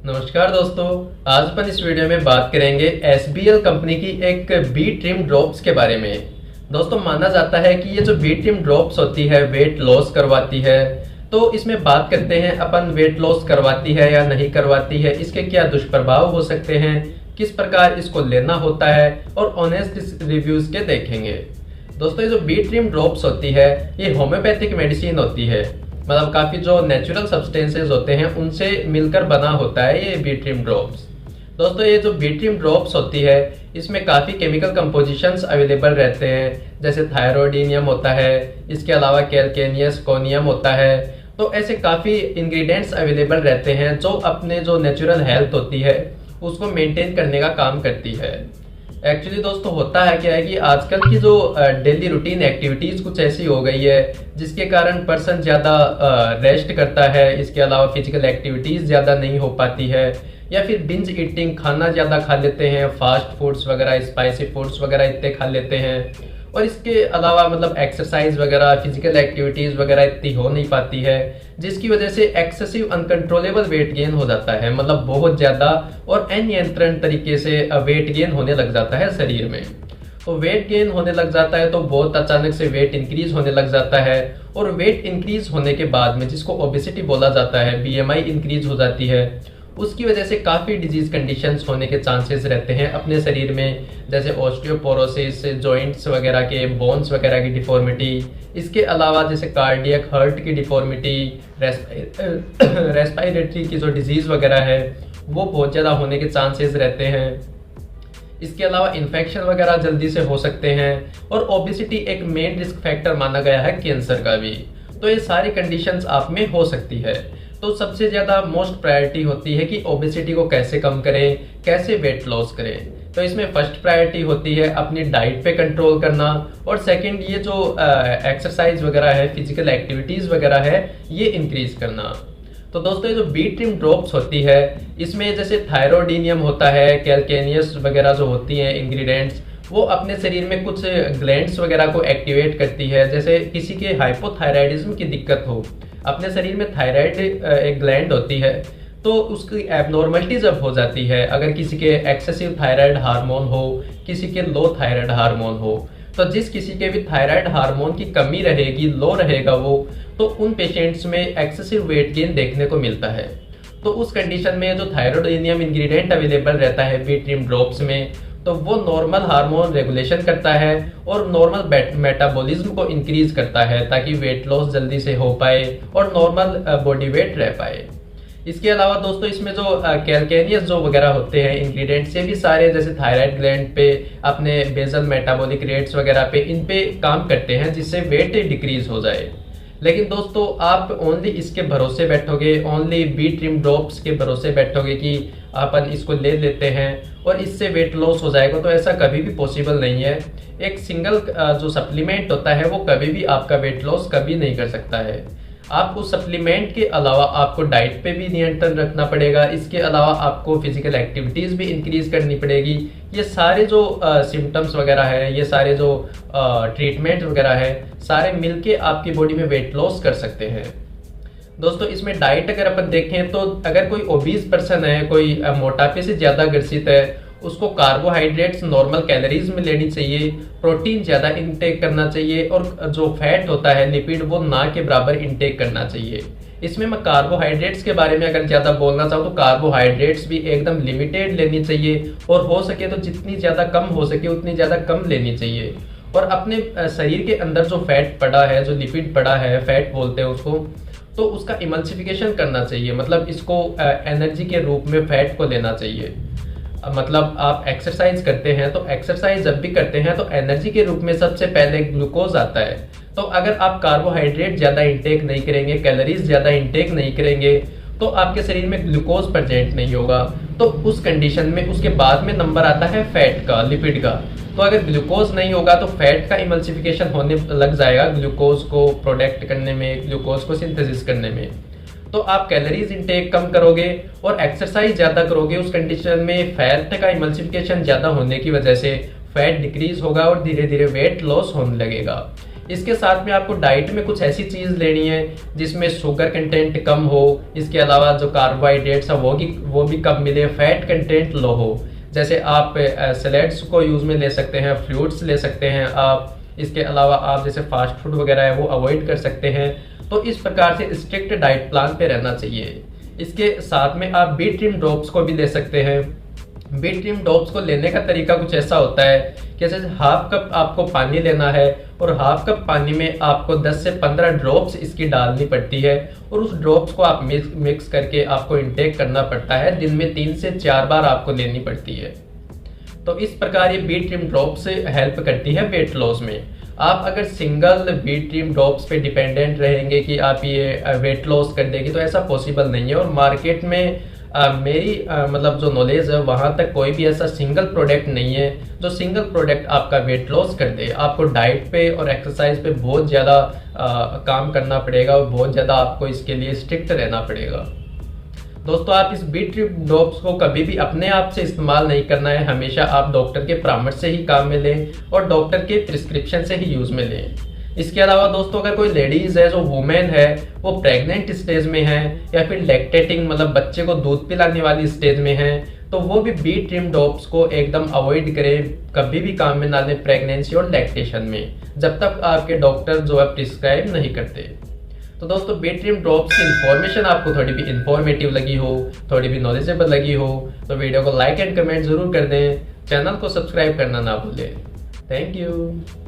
नमस्कार दोस्तों, आज अपन इस वीडियो में बात करेंगे SBL कंपनी की एक बी ट्रिम ड्रॉप्स के बारे में। दोस्तों, माना जाता है कि ये जो बी ट्रिम ड्रॉप्स होती है वेट लॉस करवाती है। तो इसमें बात करते हैं अपन, वेट लॉस करवाती है या नहीं करवाती है, इसके क्या दुष्प्रभाव हो सकते हैं, किस प्रकार इसको लेना होता है और ऑनेस्ट रिव्यूज के देखेंगे। दोस्तों, ये जो बी ट्रिम ड्रॉप्स होती है ये होम्योपैथिक मेडिसिन होती है, मतलब काफी जो नेचुरल सब्सटेंसेस होते हैं उनसे मिलकर बना होता है ये बी ट्रिम ड्रॉप्स। दोस्तों, ये जो बी ट्रिम ड्रॉप्स होती है इसमें काफी केमिकल कंपोजिशंस अवेलेबल रहते हैं, जैसे थायरोडिनियम होता है, इसके अलावा कैल्केनियस कोनियम होता है। तो ऐसे काफी इंग्रेडिएंट्स अवेलेबल रहते हैं जो अपने जो नेचुरल हेल्थ होती है उसको मेंटेन करने का काम करती है। एक्चुअली दोस्तों, होता है क्या है कि आजकल की जो डेली रूटीन एक्टिविटीज कुछ ऐसी हो गई है जिसके कारण पर्सन ज़्यादा रेस्ट करता है, इसके अलावा फिजिकल एक्टिविटीज ज़्यादा नहीं हो पाती है, या फिर बिंज ईटिंग, खाना ज़्यादा खा लेते हैं, फास्ट फूड्स वगैरह, स्पाइसी फूड्स वगैरह इतने खा लेते हैं, और इसके अलावा मतलब एक्सरसाइज वगैरह, फिजिकल एक्टिविटीज वगैरह इतनी हो नहीं पाती है, जिसकी वजह से एक्सेसिव अनकंट्रोलेबल वेट गेन हो जाता है, मतलब बहुत ज्यादा और अनियंत्रण तरीके से वेट गेन होने लग जाता है शरीर में। तो वेट गेन होने लग जाता है तो बहुत अचानक से वेट इंक्रीज होने लग जाता है, और वेट इंक्रीज होने के बाद में, जिसको ओबेसिटी बोला जाता है, BMI इंक्रीज हो जाती है, उसकी वजह से काफ़ी डिजीज कंडीशंस होने के चांसेस रहते हैं अपने शरीर में, जैसे ऑस्टियोपोरोसिस, जॉइंट्स वगैरह के, बोन्स वगैरह की डिफॉर्मिटी, इसके अलावा जैसे कार्डियक हर्ट की डिफॉर्मिटी, रेस्पिरेटरी की जो डिजीज़ वगैरह है वो बहुत ज़्यादा होने के चांसेस रहते हैं। इसके अलावा इन्फेक्शन वगैरह जल्दी से हो सकते हैं, और ओबेसिटी एक मेन रिस्क फैक्टर माना गया है कैंसर का भी। तो ये सारी कंडीशंस आप में हो सकती है। तो सबसे ज़्यादा मोस्ट प्रायोरिटी होती है कि ओबेसिटी को कैसे कम करें, कैसे वेट लॉस करें। तो इसमें फर्स्ट प्रायोरिटी होती है अपनी डाइट पे कंट्रोल करना, और सेकंड ये जो एक्सरसाइज वगैरह है, फिजिकल एक्टिविटीज़ वगैरह है, ये इंक्रीज करना। तो दोस्तों, ये जो बी ट्रिम ड्रॉप्स होती है इसमें जैसे थायरोडिनियम होता है, कैल्केनियस वगैरह जो होती हैं इंग्रेडिएंट्स, वो अपने शरीर में कुछ ग्लैंड्स वगैरह को एक्टिवेट करती है। जैसे किसी के हाइपोथायराइडिज्म की दिक्कत हो, अपने शरीर में थायराइड एक ग्लैंड होती है, तो उसकी एबनॉर्मलिटी जब हो जाती है, अगर किसी के एक्सेसिव थायराइड हार्मोन हो, किसी के लो थायराइड हार्मोन हो, तो जिस किसी के भी थायराइड हार्मोन की कमी रहेगी, लो रहेगा वो, तो उन पेशेंट्स में एक्सेसिव वेट गेन देखने को मिलता है। तो उस कंडीशन में जो थायरोडिनियम इंग्रेडिएंट अवेलेबल रहता है बी ट्रिम ड्रॉप्स में, तो वो नॉर्मल हार्मोन रेगुलेशन करता है और नॉर्मल मेटाबॉलिज्म को इंक्रीज करता है, ताकि वेट लॉस जल्दी से हो पाए और नॉर्मल बॉडी वेट रह पाए। इसके अलावा दोस्तों, इसमें जो कैल्केनियस जो वगैरह होते हैं इंग्रेडिएंट्स, ये भी सारे जैसे थायराइड ग्लैंड पे, अपने बेसल मेटाबॉलिक रेट्स वगैरह पे, इन पे काम करते हैं जिससे वेट डिक्रीज हो जाए। लेकिन दोस्तों, आप ओनली इसके भरोसे बैठोगे, ओनली बी ट्रिम ड्रॉप्स के भरोसे बैठोगे कि अपन इसको ले लेते हैं और इससे वेट लॉस हो जाएगा, तो ऐसा कभी भी पॉसिबल नहीं है। एक सिंगल जो सप्लीमेंट होता है वो कभी भी आपका वेट लॉस कभी नहीं कर सकता है। आप उस सप्लीमेंट के अलावा आपको डाइट पे भी नियंत्रण रखना पड़ेगा, इसके अलावा आपको फिजिकल एक्टिविटीज़ भी इंक्रीज करनी पड़ेगी। ये सारे जो सिम्टम्स वगैरह है, ये सारे जो ट्रीटमेंट वगैरह है, सारे मिलके आपकी बॉडी में वेट लॉस कर सकते हैं। दोस्तों, इसमें डाइट अगर अपन देखें तो अगर कोई ओबीज पर्सन है, कोई मोटापे से ज़्यादा ग्रसित है, उसको कार्बोहाइड्रेट्स नॉर्मल कैलोरीज में लेनी चाहिए, प्रोटीन ज़्यादा इंटेक करना चाहिए, और जो फैट होता है, लिपिड, वो ना के बराबर इंटेक करना चाहिए। इसमें मैं कार्बोहाइड्रेट्स के बारे में अगर ज़्यादा बोलना चाहूँ तो कार्बोहाइड्रेट्स भी एकदम लिमिटेड लेनी चाहिए, और हो सके तो जितनी ज़्यादा कम हो सके उतनी ज़्यादा कम लेनी चाहिए। और अपने शरीर के अंदर जो फैट पड़ा है, जो लिपिड पड़ा है, फैट बोलते हैं उसको, तो उसका इमल्सिफिकेशन करना चाहिए, मतलब इसको एनर्जी के रूप में फैट को लेना चाहिए। मतलब आप एक्सरसाइज करते हैं तो एक्सरसाइज जब भी करते हैं तो एनर्जी के रूप में सबसे पहले ग्लूकोज आता है। तो अगर आप कार्बोहाइड्रेट ज़्यादा इंटेक नहीं करेंगे, कैलोरीज ज़्यादा इंटेक नहीं करेंगे, तो आपके शरीर में ग्लूकोज प्रेजेंट नहीं होगा। तो उस कंडीशन में उसके बाद में नंबर आता है फैट का, लिपिड का। तो अगर ग्लूकोज नहीं होगा तो फैट का इमल्सिफिकेशन होने लग जाएगा, ग्लूकोज को प्रोडक्ट करने में, ग्लूकोज को सिंथेसिस करने में। तो आप कैलोरीज इंटेक कम करोगे और एक्सरसाइज ज़्यादा करोगे, उस कंडीशन में फैट का इमल्सिफिकेशन ज़्यादा होने की वजह से फैट डिक्रीज होगा और धीरे धीरे वेट लॉस होने लगेगा। इसके साथ में आपको डाइट में कुछ ऐसी चीज़ लेनी है जिसमें शुगर कंटेंट कम हो, इसके अलावा जो कार्बोहाइड्रेट्स है वो भी कम मिले, फैट कंटेंट लो हो। जैसे आप सैलेड्स को यूज़ में ले सकते हैं, फ्रूट्स ले सकते हैं आप, इसके अलावा आप जैसे फास्ट फूड वगैरह है वो अवॉइड कर सकते हैं। तो इस प्रकार से स्ट्रिक्ट डाइट प्लान पे रहना चाहिए। इसके साथ में आप बी ट्रिम ड्रॉप्स को भी ले सकते हैं। बी ट्रिम ड्रॉप्स को लेने का तरीका कुछ ऐसा होता है कि जैसे हाफ कप आपको पानी लेना है और हाफ कप पानी में आपको 10 से 15 ड्रॉप्स इसकी डालनी पड़ती है और उस ड्रॉप्स को आप मिक्स करके आपको इंटेक करना पड़ता है। दिन में 3 से 4 बार आपको लेनी पड़ती है। तो इस प्रकार ये बी ट्रिम ड्रॉप्स हेल्प करती है वेट लॉस में। आप अगर सिंगल बी ट्रिम ड्रॉप्स पे डिपेंडेंट रहेंगे कि आप ये वेट लॉस कर देगी तो ऐसा पॉसिबल नहीं है। और मार्केट में मेरी मतलब जो नॉलेज है वहाँ तक कोई भी ऐसा सिंगल प्रोडक्ट नहीं है जो सिंगल प्रोडक्ट आपका वेट लॉस कर दे। आपको डाइट पे और एक्सरसाइज पे बहुत ज़्यादा काम करना पड़ेगा और बहुत ज़्यादा आपको इसके लिए स्ट्रिक्ट रहना पड़ेगा। दोस्तों, आप इस बी ट्रिम ड्रॉप्स को कभी भी अपने आप से इस्तेमाल नहीं करना है, हमेशा आप डॉक्टर के परामर्श से ही काम में लें और डॉक्टर के प्रिस्क्रिप्शन से ही यूज़ में लें। इसके अलावा दोस्तों, अगर कोई लेडीज है जो वुमेन है वो प्रेग्नेंट स्टेज में है या फिर लैक्टेटिंग मतलब बच्चे को दूध पिलाने वाली स्टेज में है तो वो भी बी ट्रिम ड्रॉप्स को एकदम अवॉइड करें, कभी भी काम में ना लें प्रेगनेंसी और लैक्टेशन में, जब तक आपके डॉक्टर जो है प्रिस्क्राइब नहीं करते। तो दोस्तों, बी ट्रिम ड्रॉप्स की इन्फॉर्मेशन आपको थोड़ी भी इन्फॉर्मेटिव लगी हो, थोड़ी भी नॉलेजेबल लगी हो तो वीडियो को लाइक एंड कमेंट जरूर कर दें। चैनल को सब्सक्राइब करना ना भूलें। Thank you.